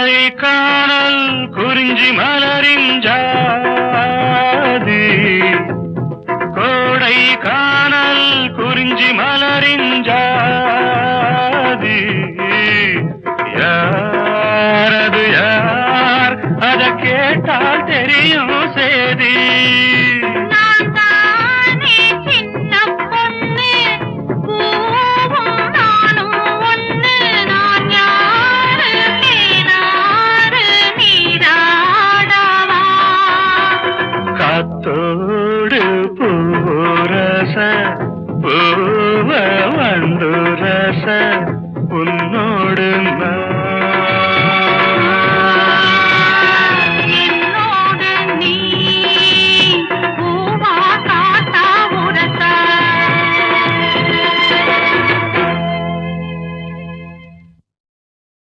கோடைக்கானல் குறிஞ்சி மலரின் ஜாதி, கோடைக்கானல் குறிஞ்சி மலரின் ஜாதி. யாரது யார் அத கேட்டால் தெரியும் சேதி.